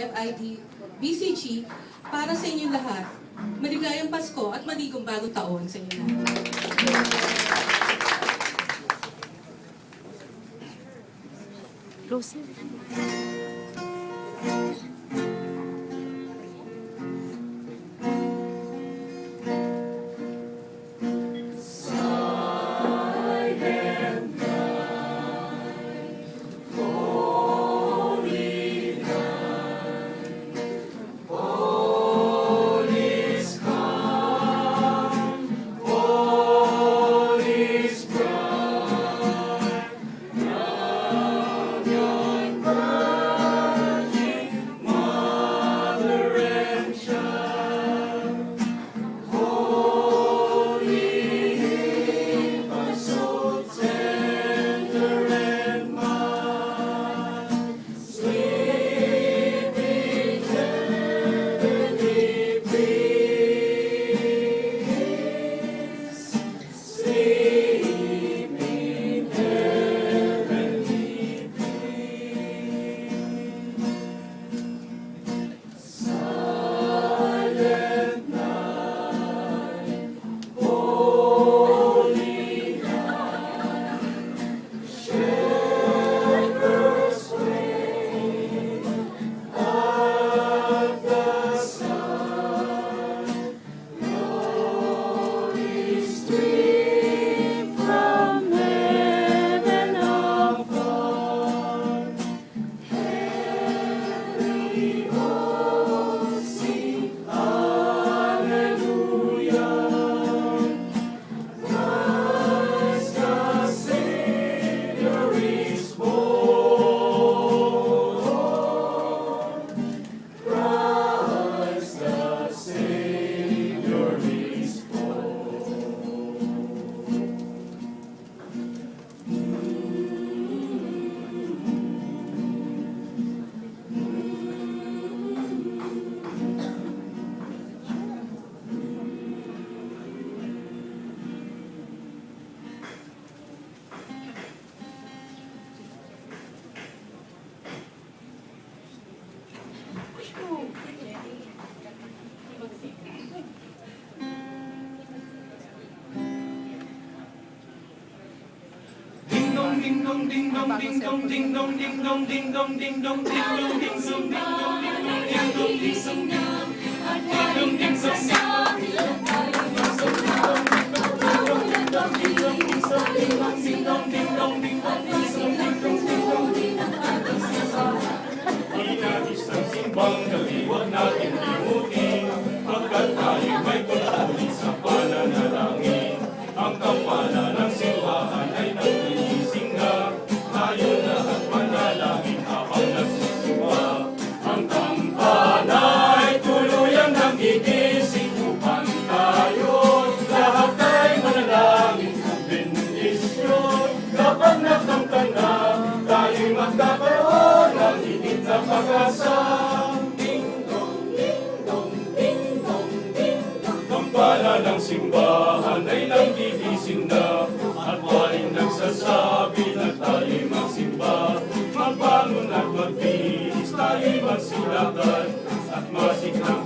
FIT BCG para sa inyong lahat. Maligayang Pasko at maligong bagong taon sa inyo lahat. Close. Ding dong ding dong ding dong ding dong ding dong ding dong ding dong ding dong ding dong ding dong ding dong ding dong Inaisang simbang gabi, huwag natin limutin, pagkat tayo may patuloy sa pananalangin. Ang kampana ng simbahan ay nagtigising na, tayo lahat manalangin habang nagsisimba. Ang kampana ay tuluyang nagigising upang tayo lahat ay manalangin ng bendisyon. Kapag nakamtan na, tayo'y magkakaroon ng higit na pag-asa. Ding dong, ding dong, ding dong, ding dong. Kampana ng simbahan ay nagigising na, at paring nagsasabi na tayo'y magsimba. Magbangon at magbihis, tayo'y magsilakan, at masikang